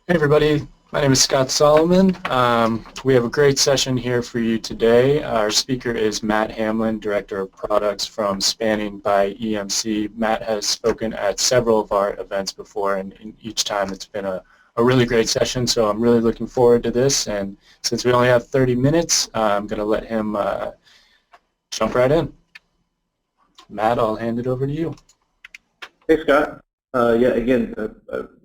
Hey everybody, my name is Scott Solomon. We have a great session here for you today. Our speaker is Matt Hamlin, Director of Products from Spanning by EMC. Matt has spoken at several of our events before, and each time it's been a really great session, so I'm really looking forward to this. And since we only have 30 minutes, I'm going to let him jump right in. Matt, I'll hand it over to you. Thanks, Scott. Again,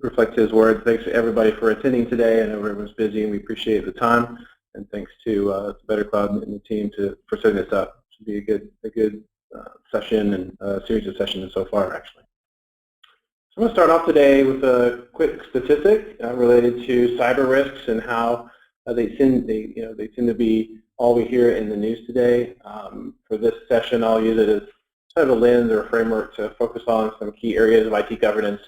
reflect his words. Thanks to everybody for attending today. I know everyone's busy, and we appreciate the time. And thanks to Better Cloud and the team for setting this up. It should be a good session and a series of sessions so far, actually. So I'm going to start off today with a quick statistic related to cyber risks and how they tend to be all we hear in the news today. For this session, I'll use it as kind of a lens or a framework to focus on some key areas of IT governance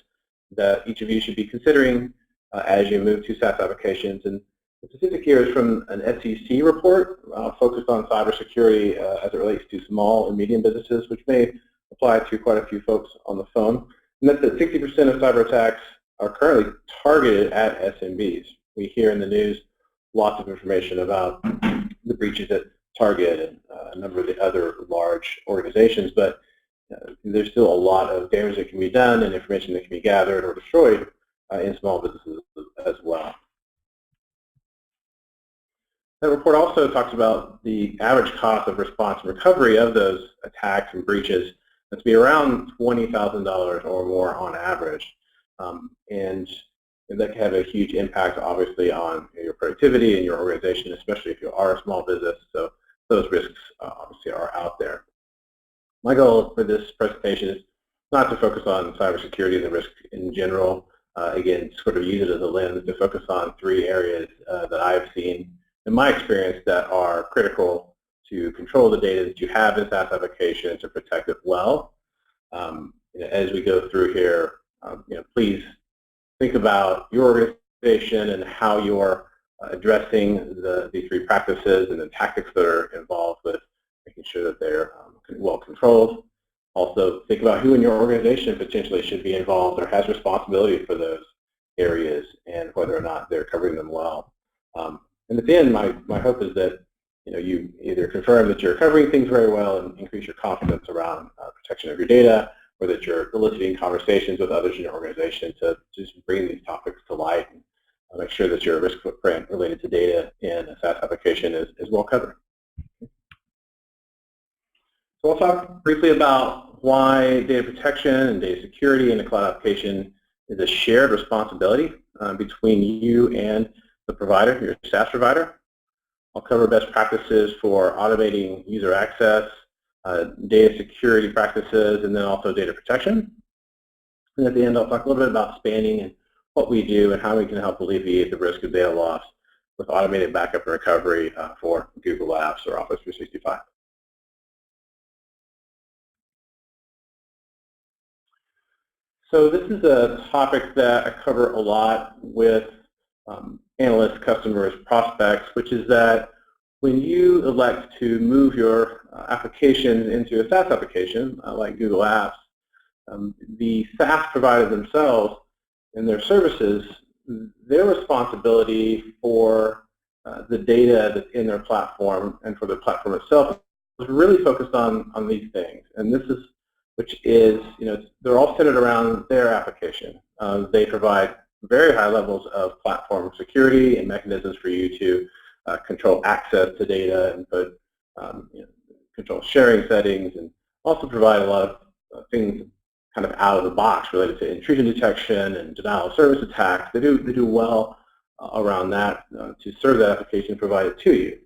that each of you should be considering as you move to SaaS applications. And the statistic here is from an SEC report focused on cybersecurity as it relates to small and medium businesses, which may apply to quite a few folks on the phone. And that's that 60% of cyber attacks are currently targeted at SMBs. We hear in the news lots of information about the breaches at Target and a number of the other large organizations, but there's still a lot of damage that can be done and information that can be gathered or destroyed in small businesses as well. That report also talks about the average cost of response and recovery of those attacks and breaches to be around $20,000 or more on average. And that can have a huge impact, obviously, on your productivity and your organization, especially if you are a small business. So those risks obviously are out there. My goal for this presentation is not to focus on cybersecurity and the risk in general. Again, sort of use it as a lens to focus on three areas that I've seen in my experience that are critical to control the data that you have in SaaS applications to protect it well. As we go through here, please think about your organization and how you're addressing these three practices and the tactics that are involved with making sure that they're well controlled. Also, think about who in your organization potentially should be involved or has responsibility for those areas and whether or not they're covering them well. And at the end, my hope is that you either confirm that you're covering things very well and increase your confidence around protection of your data, or that you're eliciting conversations with others in your organization to just bring these topics to light and make sure that your risk footprint related to data in a SaaS application is well covered. So I'll talk briefly about why data protection and data security in a cloud application is a shared responsibility between you and the provider, your SaaS provider. I'll cover best practices for automating user access, data security practices, and then also data protection. And at the end, I'll talk a little bit about Spanning and what we do and how we can help alleviate the risk of data loss with automated backup and recovery for Google Apps or Office 365. So this is a topic that I cover a lot with analysts, customers, prospects, which is that when you elect to move your application into a SaaS application like Google Apps, the SaaS providers themselves and their services, their responsibility for the data that's in their platform and for the platform itself is really focused on these things. And this is, which is, they're all centered around their application. They provide very high levels of platform security and mechanisms for you to control access to data and put control sharing settings, and also provide a lot of things kind of out of the box related to intrusion detection and denial of service attacks. They do well around that to serve that application and provide it to you.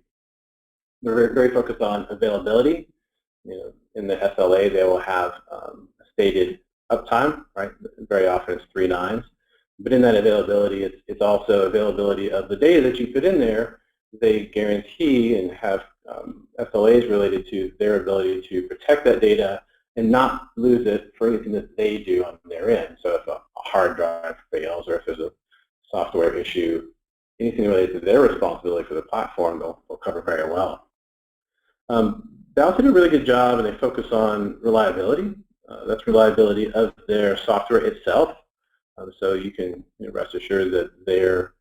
They're very, very focused on availability. In the SLA, they will have a stated uptime, right? Very often it's 3 nines. But in that availability, it's also availability of the data that you put in there. They guarantee and have SLAs related to their ability to protect that data and not lose it for anything that they do on their end. So if a hard drive fails or if there's a software issue, anything related to their responsibility for the platform, they'll cover very well. They also do a really good job, and they focus on reliability. That's reliability of their software itself. So you can rest assured that their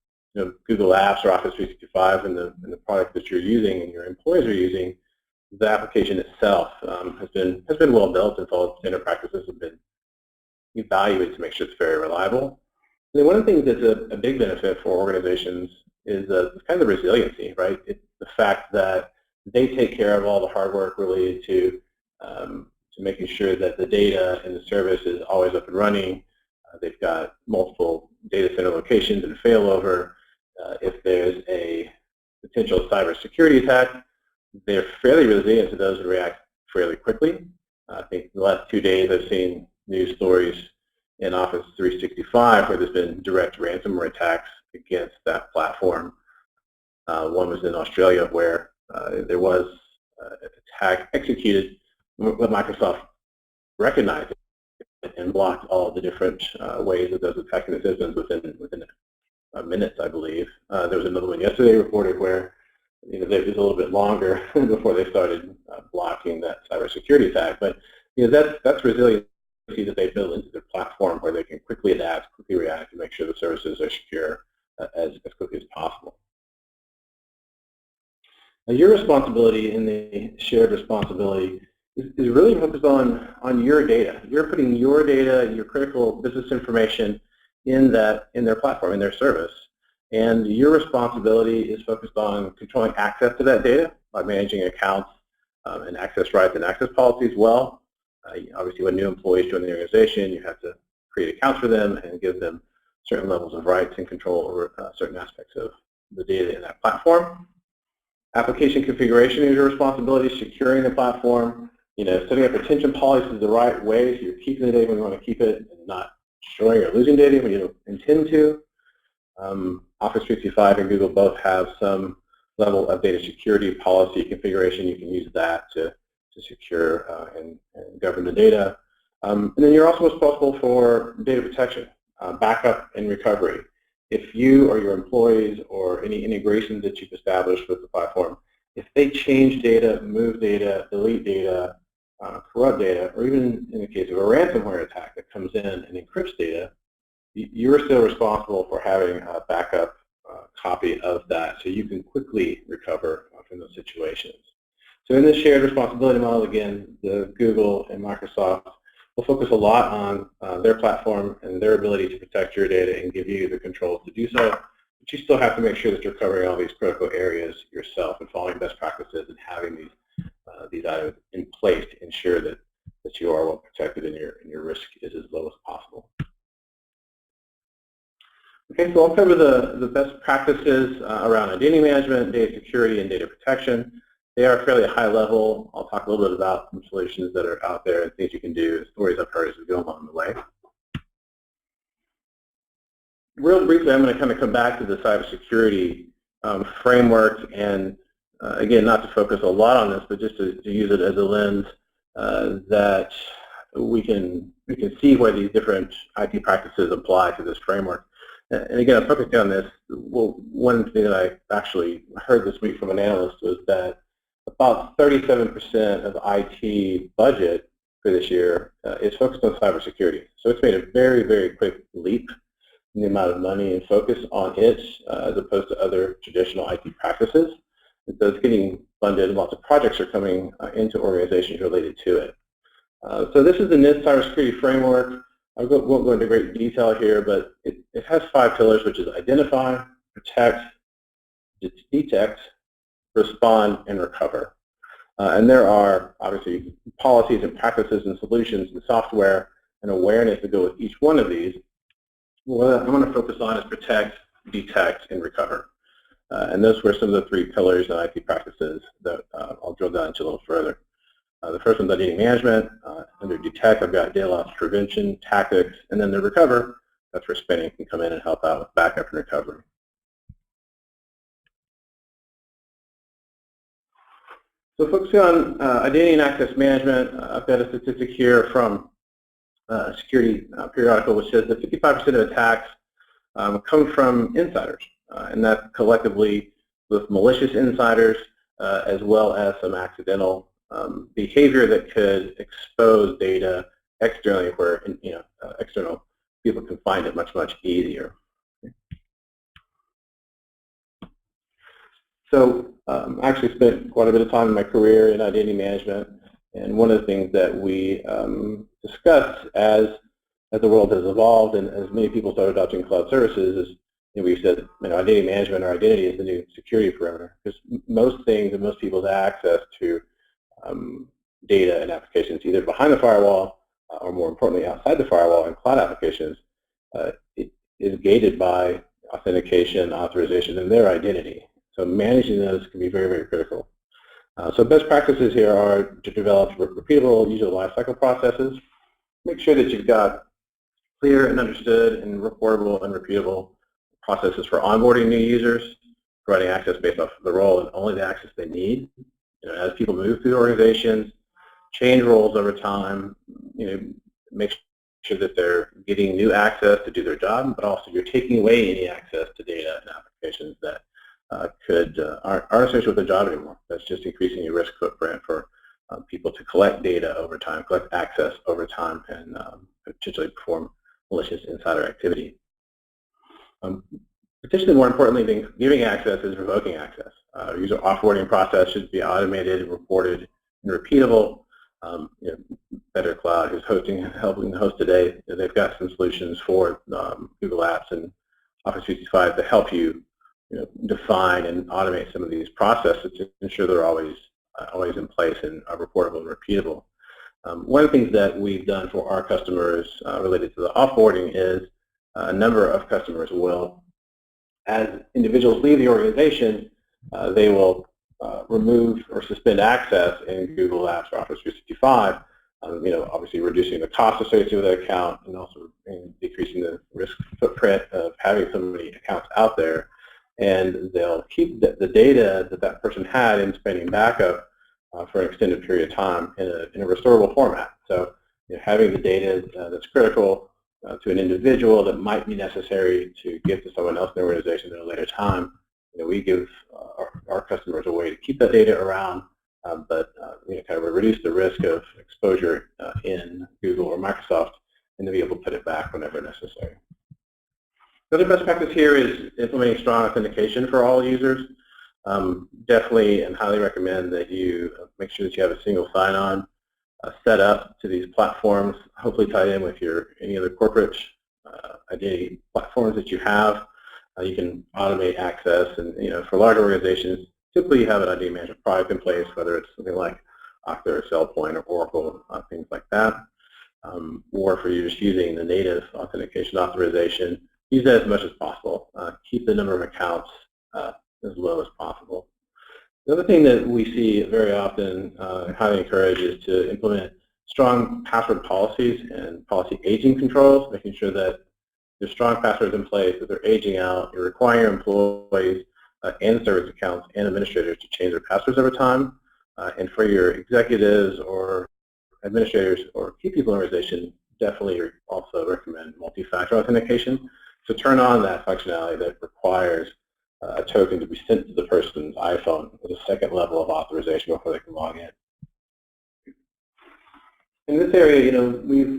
Google Apps or Office 365 and the product that you're using and your employees are using, the application itself has been well built and followed standard practices have been evaluated to make sure it's very reliable. And then one of the things that's a big benefit for organizations is kind of the resiliency, right? It's the fact that they take care of all the hard work related to making sure that the data and the service is always up and running. They've got multiple data center locations and failover. If there's a potential cybersecurity attack, they're fairly resilient to those and react fairly quickly. I think in the last 2 days I've seen news stories in Office 365 where there's been direct ransomware attacks against that platform. One was in Australia where there was an attack executed, but Microsoft recognized it and blocked all the different ways that those attacking the systems within minutes, I believe. There was another one yesterday reported where it was a little bit longer before they started blocking that cybersecurity attack. But that's resiliency that they build into their platform where they can quickly adapt, quickly react, and make sure the services are secure as quickly as possible. Now, your responsibility in the shared responsibility is really focused on your data. You're putting your data, your critical business information in their platform, in their service. And your responsibility is focused on controlling access to that data by managing accounts and access rights and access policies well. Obviously, when new employees join the organization, you have to create accounts for them and give them certain levels of rights and control over certain aspects of the data in that platform. Application configuration is your responsibility, securing the platform, setting up retention policies the right way so you're keeping the data when you want to keep it and not destroying or losing data when you don't intend to. Office 365 and Google both have some level of data security policy configuration. You can use that to secure and govern the data. And then you're also responsible for data protection, backup and recovery. If you or your employees or any integrations that you've established with the platform, if they change data, move data, delete data, corrupt data, or even in the case of a ransomware attack that comes in and encrypts data, you're still responsible for having a backup copy of that so you can quickly recover from those situations. So in this shared responsibility model, again, the Google and Microsoft will focus a lot on their platform and their ability to protect your data and give you the controls to do so. But you still have to make sure that you're covering all these critical areas yourself and following best practices and having these items in place to ensure that you are well protected and your risk is as low as possible. Okay, so I'll cover the best practices around identity management, data security, and data protection. They are fairly high level. I'll talk a little bit about some solutions that are out there and things you can do, stories I've heard as we go along the way. Real briefly, I'm going to kind of come back to the cybersecurity framework and again, not to focus a lot on this, but just to use it as a lens that we can see where these different IT practices apply to this framework. And again, I'm focusing on this. Well, one thing that I actually heard this week from an analyst was that about 37% of IT budget for this year is focused on cybersecurity. So it's made a very, very quick leap in the amount of money and focus on it as opposed to other traditional IT practices. And so it's getting funded and lots of projects are coming into organizations related to it. So this is the NIST cybersecurity framework. I won't go into great detail here, but it has 5 pillars, which is identify, protect, detect, respond, and recover. And there are obviously policies and practices and solutions and software and awareness that go with each one of these. What I'm going to focus on is protect, detect, and recover. And those were some of the 3 pillars in IT practices that I'll drill down into a little further. The first one's identity management. Under detect, I've got DeLoss Prevention, tactics, and then the recover. That's where spending can come in and help out with backup and recovery. So focusing on identity and access management, I've got a statistic here from a security periodical which says that 55% of attacks come from insiders, and that's collectively with malicious insiders as well as some accidental behavior that could expose data externally where external people can find it much, much easier. So I actually spent quite a bit of time in my career in identity management, and one of the things that we discussed as the world has evolved and as many people started adopting cloud services is, we said, identity management or identity is the new security perimeter, because most things and most people's access to data and applications either behind the firewall or more importantly outside the firewall in cloud applications, it is gated by authentication, authorization, and their identity. So managing those can be very, very critical. So best practices here are to develop repeatable user lifecycle processes. Make sure that you've got clear and understood and reportable and repeatable processes for onboarding new users, providing access based off of the role and only the access they need. As people move through organizations, change roles over time, make sure that they're getting new access to do their job, but also you're taking away any access to data and applications that aren't associated with the job anymore. That's just increasing your risk footprint for people to collect data over time, collect access over time, and potentially perform malicious insider activity. Potentially more importantly than giving access is revoking access. User offboarding process should be automated, reported, and repeatable. Better Cloud, who's helping the host today, they've got some solutions for Google Apps and Office 365 to help you, define and automate some of these processes to ensure they're always in place and are reportable and repeatable. One of the things that we've done for our customers related to the offboarding is a number of customers will, as individuals leave the organization, they will remove or suspend access in Google Apps or Office 365, obviously reducing the cost associated with that account and also decreasing the risk footprint of having so many accounts out there. And they'll keep the data that that person had in spending backup for an extended period of time in a restorable format. So having the data that's critical to an individual that might be necessary to give to someone else in the organization at a later time, we give our customers a way to keep that data around, but kind of reduce the risk of exposure in Google or Microsoft, and to be able to put it back whenever necessary. The other best practice here is implementing strong authentication for all users. Definitely and highly recommend that you make sure that you have a single sign-on set up to these platforms, hopefully tied in with any other corporate identity platforms that you have. You can automate access, and for large organizations, typically you have an identity management product in place, whether it's something like Okta or SailPoint or Oracle, things like that, or for you just using the native authentication authorization. Use that as much as possible. Keep the number of accounts as low as possible. The other thing that we see very often and highly encourage is to implement strong password policies and policy aging controls, making sure that there's strong passwords in place, that they're aging out. You're requiring your employees and service accounts and administrators to change their passwords over time. And for your executives or administrators or key people in the organization, definitely also recommend multi-factor authentication. So turn on that functionality that requires a token to be sent to the person's iPhone with a second level of authorization before they can log in. In this area,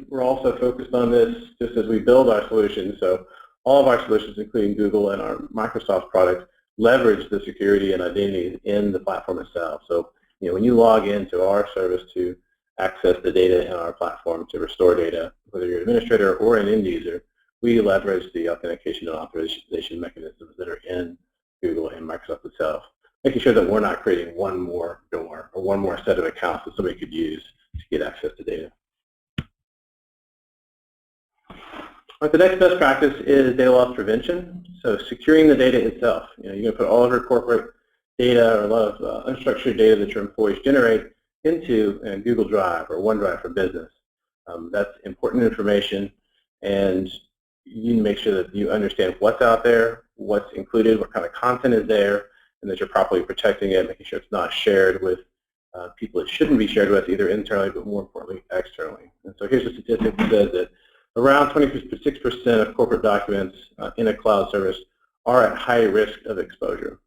we're also focused on this just as we build our solutions. So all of our solutions, including Google and our Microsoft products, leverage the security and identity in the platform itself. So when you log into our service to access the data in our platform to restore data, whether you're an administrator or an end user, we leverage the authentication and authorization mechanisms that are in Google and Microsoft itself, making sure that we're not creating one more door or one more set of accounts that somebody could use to get access to data. The next best practice is data loss prevention. So securing the data itself. You're going to put all of your corporate data or a lot of unstructured data that your employees generate into Google Drive or OneDrive for Business. That's important information, and you need to make sure that you understand what's out there, what's included, what kind of content is there, and that you're properly protecting it, making sure it's not shared with people it shouldn't be shared with, either internally but more importantly externally. And so here's a statistic that says that around 26% of corporate documents in a cloud service are at high risk of exposure.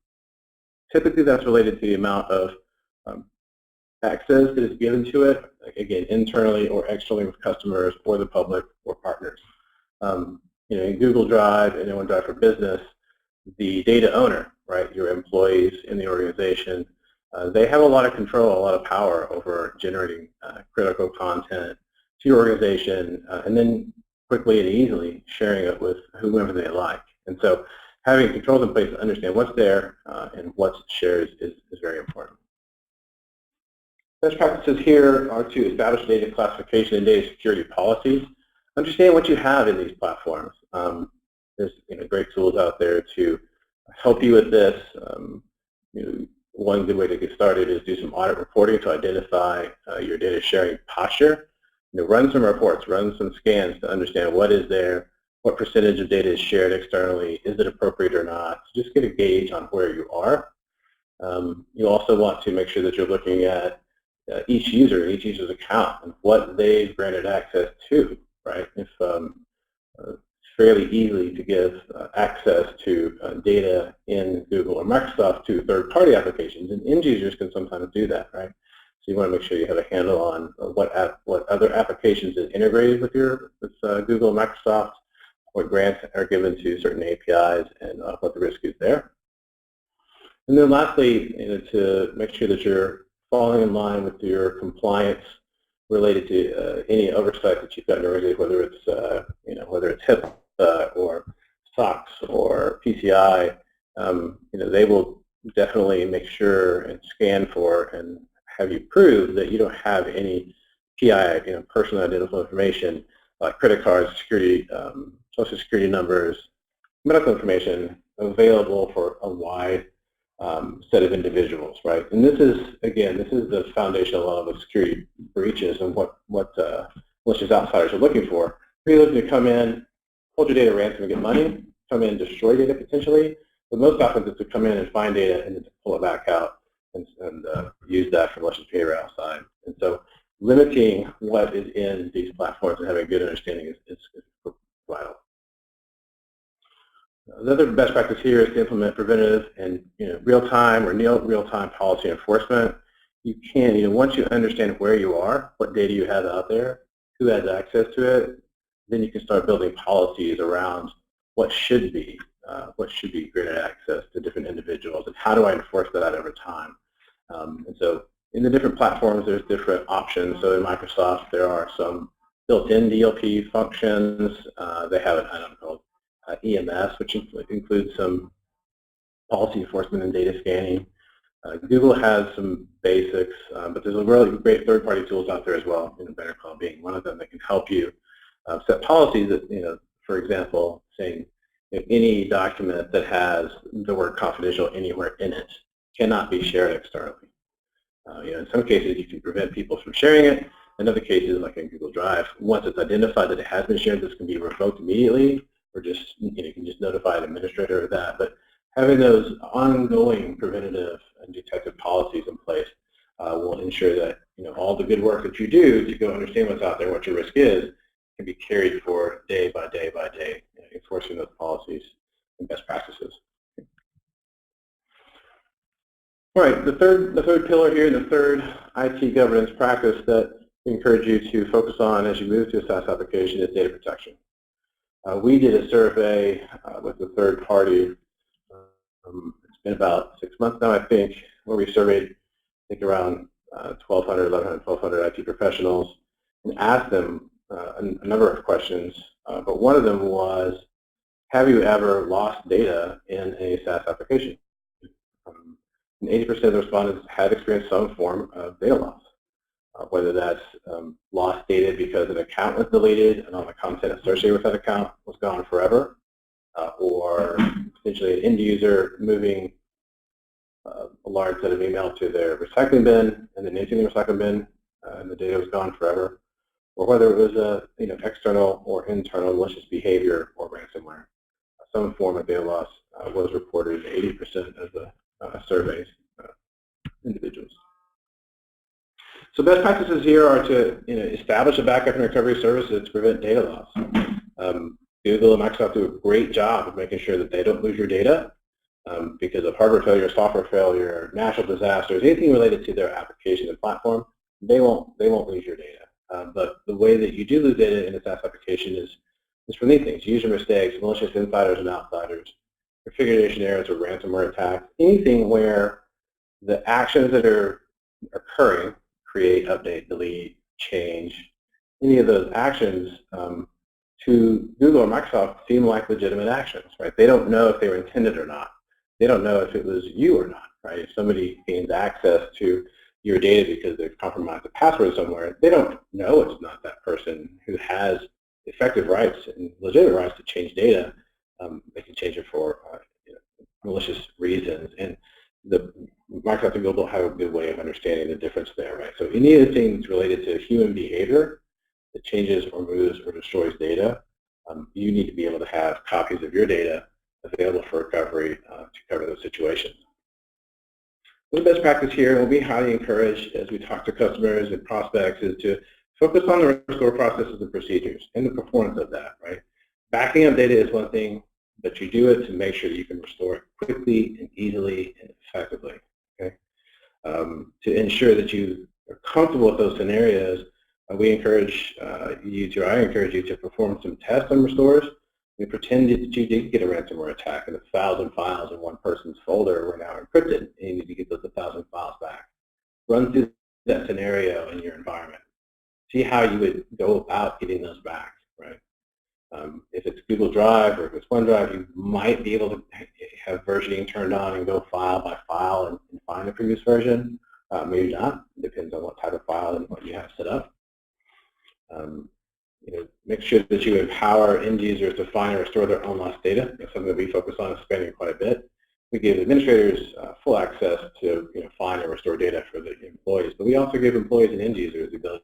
Typically that's related to the amount of access that is given to it, again, internally or externally with customers or the public or partners. In Google Drive and in OneDrive for Business, the data owner, right, your employees in the organization, they have a lot of control, a lot of power over generating critical content to your organization, and then quickly and easily sharing it with whomever they like. And so having controls in place to understand what's there and what's shared is very important. Best practices here are to establish data classification and data security policies. Understand what you have in these platforms. There's great tools out there to help you with this. One good way to get started is do some audit reporting to identify your data sharing posture. Run some reports, run some scans to understand what is there, what percentage of data is shared externally, is it appropriate or not. So just get a gauge on where you are. You also want to make sure that you're looking at each user, each user's account, and what they've granted access to, right? If it's fairly easy to give access to data in Google or Microsoft to third-party applications, and end users can sometimes do that, right? So you want to make sure you have a handle on what other applications is integrated with Google and Microsoft, what grants are given to certain APIs, and what the risk is there. And then lastly, to make sure that you're falling in line with your compliance related to any oversight that you've got in your organization, whether it's HIPAA or SOX or PCI. They will definitely make sure and scan for and have you prove that you don't have any PI, personal identifiable information like credit cards, security, social security numbers, medical information available for a wide set of individuals, right? And this is, again, the foundational level of security breaches and what malicious outsiders are looking for. They're looking to come in, hold your data ransom and get money, come in and destroy data potentially, but most often it's to come in and find data and then to pull it back out and use that for malicious behavior outside. And so limiting what is in these platforms and having a good understanding is vital. Another best practice here is to implement preventative and real-time or near real-time policy enforcement. You can, once you understand where you are, what data you have out there, who has access to it, then you can start building policies around what should be granted access to different individuals, and how do I enforce that over time. And so in the different platforms, there's different options. So in Microsoft, there are some built-in DLP functions. They have an item called EMS, which includes some policy enforcement and data scanning. Google has some basics, but there's a really great third-party tools out there as well, Better Call being one of them that can help you set policies that, for example, saying any document that has the word confidential anywhere in it cannot be shared externally. In some cases, you can prevent people from sharing it. In other cases, like in Google Drive, once it's identified that it has been shared, this can be revoked immediately, or just you can just notify an administrator of that. But having those ongoing preventative and detective policies in place will ensure that all the good work that you do to go understand what's out there, what your risk is, can be carried for day by day by day, enforcing those policies and best practices. All right, the third pillar here, the third IT governance practice that we encourage you to focus on as you move to a SaaS application is data protection. We did a survey with a third party. It's been about 6 months now, I think, where we surveyed, I think, around 1,200 IT professionals and asked them a number of questions. But one of them was, have you ever lost data in a SaaS application? And 80% of the respondents had experienced some form of data loss, whether that's lost data because an account was deleted and all the content associated with that account was gone forever, or potentially an end user moving a large set of email to their recycling bin and then emptying the recycling bin and the data was gone forever, or whether it was a external or internal malicious behavior or ransomware. Some form of data loss was reported in 80% of the surveys individuals. So best practices here are to establish a backup and recovery services to prevent data loss. Google and Microsoft do a great job of making sure that they don't lose your data because of hardware failure, software failure, natural disasters, anything related to their application and platform. They won't lose your data. But the way that you do lose data in a SaaS application is is from these things: user mistakes, malicious insiders and outsiders, configuration errors or ransomware attacks, anything where the actions that are occurring, create, update, delete, change, any of those actions to Google or Microsoft seem like legitimate actions, right? They don't know if they were intended or not. They don't know if it was you or not, right? If somebody gains access to your data because they've compromised a password somewhere, they don't know it's not that person who has effective rights and legitimate rights to change data. They can change it for malicious reasons, and the Microsoft and Google have a good way of understanding the difference there, right? So any of the things related to human behavior that changes or moves or destroys data, you need to be able to have copies of your data available for recovery to cover those situations. The best practice here will be highly encouraged as we talk to customers and prospects is to focus on the restore processes and procedures and the performance of that, right? Backing up data is one thing, but you do it to make sure that you can restore it quickly and easily and effectively, okay? To ensure that you are comfortable with those scenarios, I encourage you to perform some tests on restores. We pretend that you did get a ransomware attack and 1,000 files in one person's folder were now encrypted, and you need to get those 1,000 files back. Run through that scenario in your environment. See how you would go about getting those back, right? If it's Google Drive or if it's OneDrive, you might be able to have versioning turned on and go file by file and find the previous version. Maybe not. It depends on what type of file and what you have set up. Make sure that you empower end users to find and restore their own lost data. That's something that we focus on expanding quite a bit. We give administrators full access to find and restore data for the employees, but we also give employees and end users the ability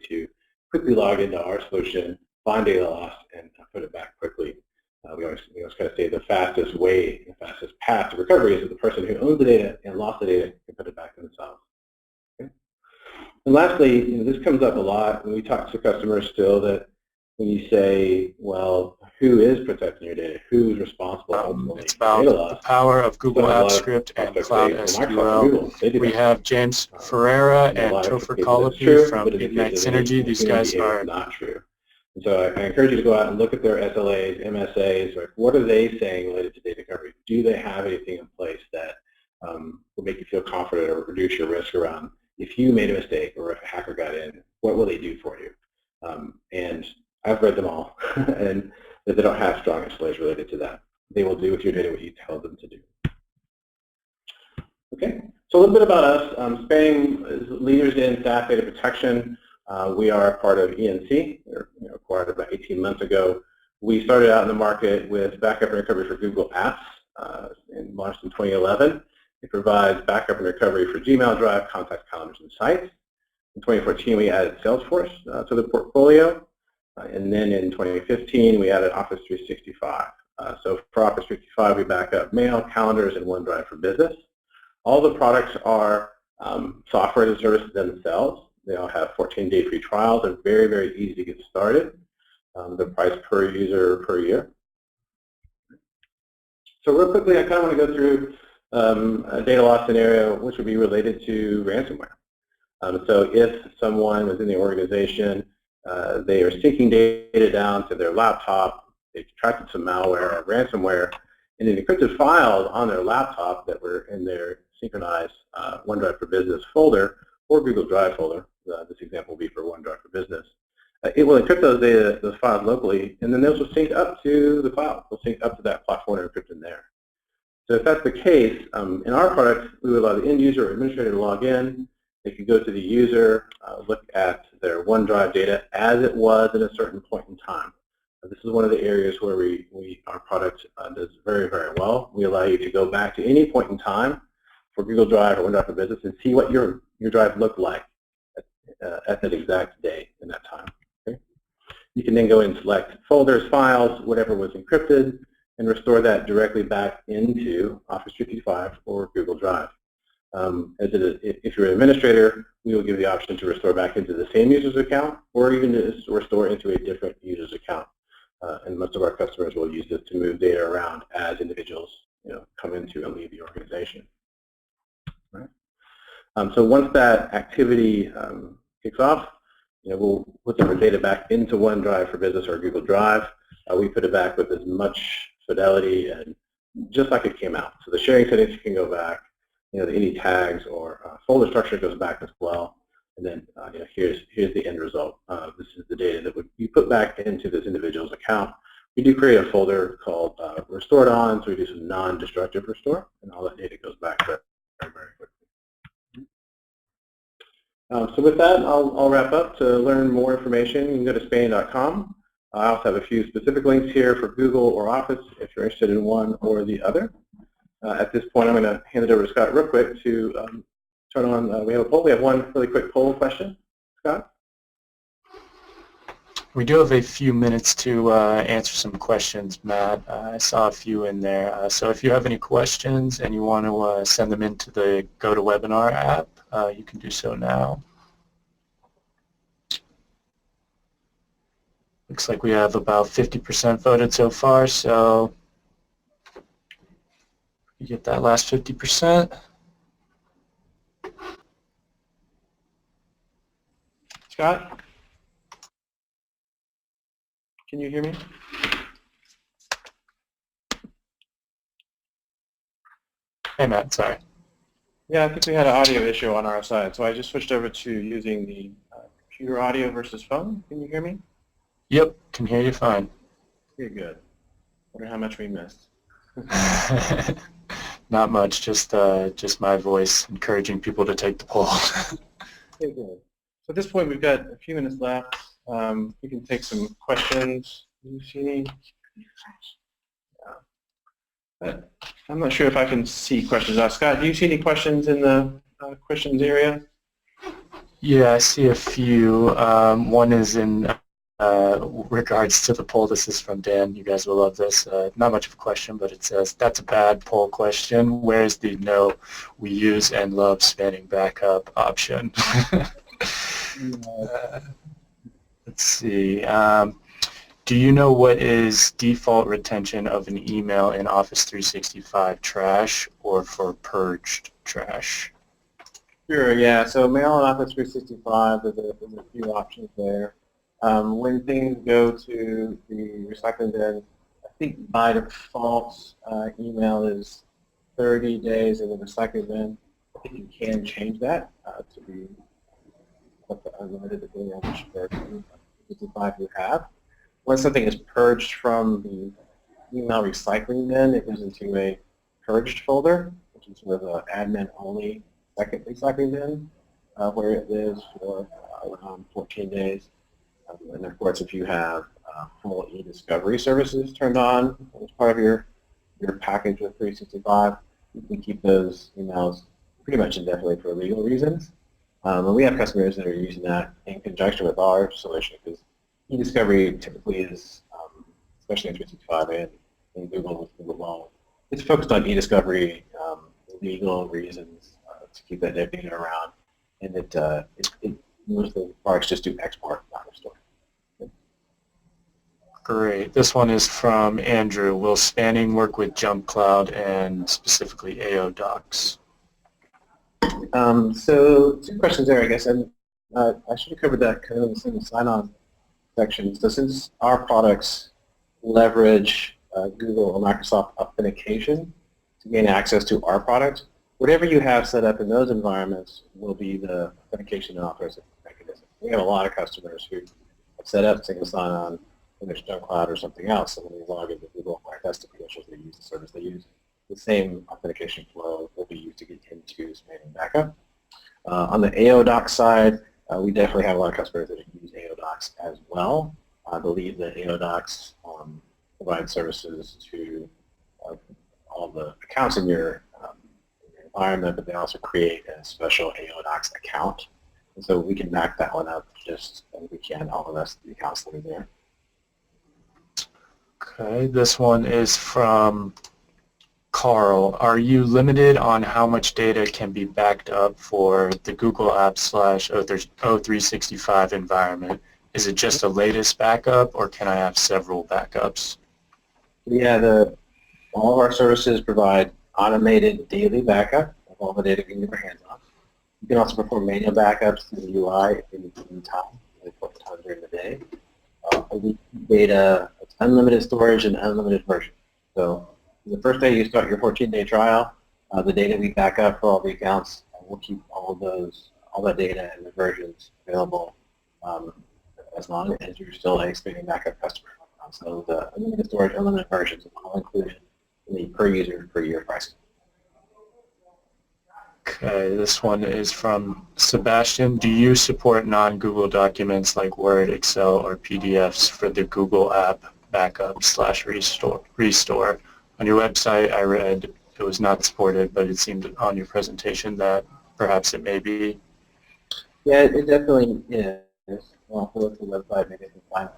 to quickly log into our solution, find data lost, and put it back quickly. We always kind of say the fastest way, the fastest path to recovery is that the person who owns the data and lost the data can put it back themselves. Okay? And lastly, this comes up a lot when we talk to customers still, that when you say, well, who is protecting your data? Who's responsible ultimately it's for about data loss? the power of Google So Apps Script and Cloud SQL. We have James Ferreira and Topher Colopy from Ignite Synergy. These guys are not true. And so I encourage you to go out and look at their SLAs, MSAs, or what are they saying related to data recovery? Do they have anything in place that will make you feel confident or reduce your risk around if you made a mistake or if a hacker got in, what will they do for you? And I've read them all, and they don't have strong SLAs related to that. They will do with your data what you tell them to do. Okay, so a little bit about us. Spanning is leaders in SaaS data protection. We are part of ENC. We were acquired about 18 months ago. We started out in the market with backup and recovery for Google Apps and launched in 2011. It provides backup and recovery for Gmail, Drive, contacts, calendars, and sites. In 2014, we added Salesforce to the portfolio. And then in 2015, we added Office 365. So for Office 365, we back up Mail, Calendars, and OneDrive for Business. All the products are software as a service themselves. They all have 14-day free trials. They're very, very easy to get started. They're priced per user per year. So real quickly, I kind of want to go through a data loss scenario which would be related to ransomware. So if someone within the organization, they are syncing data down to their laptop, they contracted some malware or ransomware, and then encrypted files on their laptop that were in their synchronized OneDrive for Business folder or Google Drive folder. This example will be for OneDrive for Business. It will encrypt those files locally, and then those will sync up to the cloud. They'll sync up to that platform and encrypt in there. So if that's the case, in our product, we would allow the end user or administrator to log in. They could go to the user, look at their OneDrive data as it was at a certain point in time. This is one of the areas where our product does very, very well. We allow you to go back to any point in time for Google Drive or OneDrive for Business and see what your drive looked like at that exact day in that time. Okay? You can then go and select folders, files, whatever was encrypted, and restore that directly back into Office 365 or Google Drive. If you're an administrator, we will give you the option to restore back into the same user's account or even to restore into a different user's account. And most of our customers will use this to move data around as individuals come into and leave the organization. Right? So once that activity kicks off, we'll put our data back into OneDrive for Business or Google Drive. We put it back with as much fidelity and just like it came out. So the sharing settings can go back. Any tags or folder structure goes back as well. And then here's the end result. This is the data that would be put back into this individual's account. We do create a folder called Restored On, so we do some non-destructive restore, and all that data goes back very, very quickly. So with that, I'll wrap up. To learn more information, you can go to spanning.com. I also have a few specific links here for Google or Office if you're interested in one or the other. At this point, I'm going to hand it over to Scott real quick to turn on. We have a poll. We have one really quick poll question. Scott? We do have a few minutes to answer some questions, Matt. I saw a few in there. So if you have any questions and you want to send them into the GoToWebinar app, you can do so now. Looks like we have about 50% voted so far, so you get that last 50%. Scott? Can you hear me? Hey, Matt, sorry. Yeah, I think we had an audio issue on our side, so I just switched over to using the computer audio versus phone. Can you hear me? Yep, can hear you fine. Pretty good. Wonder how much we missed. Not much, just my voice encouraging people to take the poll. Okay, good. So at this point, we've got a few minutes left. We can take some questions. Do you see any? Yeah. I'm not sure if I can see questions. Scott, do you see any questions in the questions area? Yeah, I see a few. One is in regards to the poll. This is from Dan. You guys will love this. Not much of a question, but it says, that's a bad poll question. Where's the no, we use and love spanning backup option? Let's see. Do you know what is default retention of an email in Office 365 trash or for purged trash? Sure, yeah. So mail in Office 365, there's a few options there. When things go to the recycling bin, I think by default email is 30 days in the recycling bin. I think you can change that to be unlimited depending on which version of 365 you have. Once something is purged from the email recycling bin, it goes into a purged folder, which is sort of an admin-only second recycling bin, where it lives for around 14 days. And of course, if you have full e-discovery services turned on as part of your package with 365, you can keep those emails pretty much indefinitely for legal reasons. And we have customers that are using that in conjunction with our solution because e-discovery typically is, especially in 365 and in Google with Google Loan, it's focused on e-discovery legal reasons to keep that data around, and most of the products just do export, not restore. Great. This one is from Andrew. Will spanning work with Jump Cloud and specifically AO Docs? So two questions there, I guess, and I should have covered that kind of in the single sign-on section. So since our products leverage Google or Microsoft authentication to gain access to our product, whatever you have set up in those environments will be the authentication and authorization mechanism. We have a lot of customers who have set up single sign-on in their Jump Cloud or something else, and when they log into Google or test the credentials they use, the service they use, the same authentication flow will be used to get into spanning backup. On the AO Docs side, we definitely have a lot of customers that use AO Docs as well. I believe that AO Docs provide services to all the accounts in your environment, but they also create a special AO Docs account. And so we can back that one up just as we can all the rest of the accounts that are there. Okay, this one is from Carl. Are you limited on how much data can be backed up for the Google Apps / O365 environment? Is it just the latest backup, or can I have several backups? Yeah, all of our services provide automated daily backup of all the data you can get your hands on. You can also perform manual backups through the UI if you need time. like what time during the day. We keep data, it's unlimited storage and unlimited version. So the first day you start your 14-day trial, the data we back up for all the accounts, we'll keep all that data and the versions available as long as you're still a Expanding backup customer. So the unlimited storage, unlimited versions are all included in the per user per year pricing. Okay, this one is from Sebastian. Do you support non-Google documents like Word, Excel, or PDFs for the Google app backup/restore? On your website, I read it was not supported, but it seemed on your presentation that perhaps it may be. Yeah, it definitely is. Well, if you look at the website, maybe I can find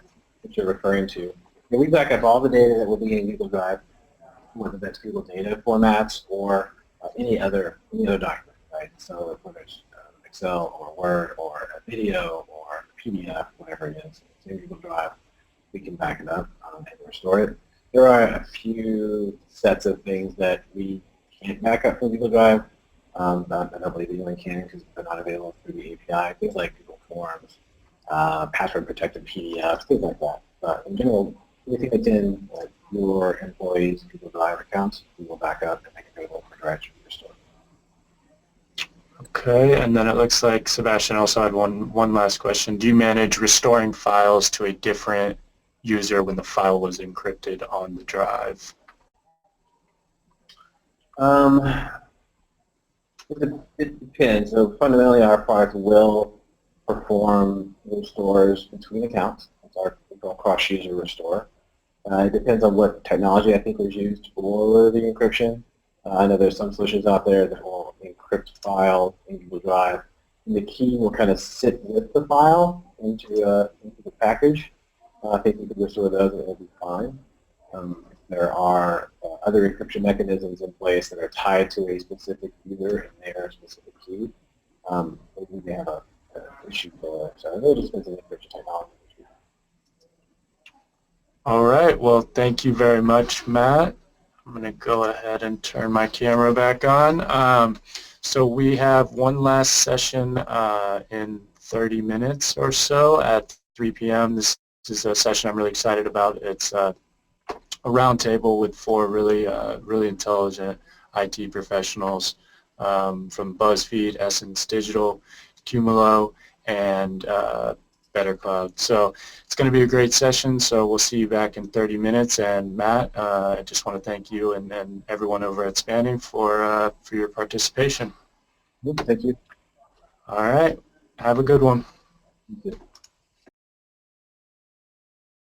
what you're referring to. Yeah, we back up all the data that will be in Google Drive, whether that's Google data formats or any other document, right? So whether it's Excel or Word or a video or a PDF, whatever it is, it's in Google Drive, we can back it up and restore it. There are a few sets of things that we can't back up from Google Drive. I don't believe we only can because they're not available through the API. Things like Google Forms, password-protected PDFs, things like that. But in general, anything that's in your employees' Google Drive accounts, we will back up and make it available for direct restore. Okay, and then it looks like Sebastian also had one last question. Do you manage restoring files to a different user when the file was encrypted on the drive? It depends. So fundamentally, our product will perform restores between accounts. That's our cross-user restore. It depends on what technology I think was used for the encryption. I know there's some solutions out there that will encrypt files in Google Drive, and the key will kind of sit with the file into the package. I think we could restore those and it will be fine. There are other encryption mechanisms in place that are tied to a specific user and their specific key. We may have an issue there. So it really just depends on the encryption technology. All right, well, thank you very much, Matt. I'm going to go ahead and turn my camera back on. So we have one last session in 30 minutes or so at 3 p.m. This is a session I'm really excited about. It's a roundtable with four really intelligent IT professionals from BuzzFeed, Essence Digital, Cumulo, and Better Cloud. So it's going to be a great session, so we'll see you back in 30 minutes. And Matt, I just want to thank you and everyone over at Spanning for your participation. Thank you. All right. Have a good one. You too.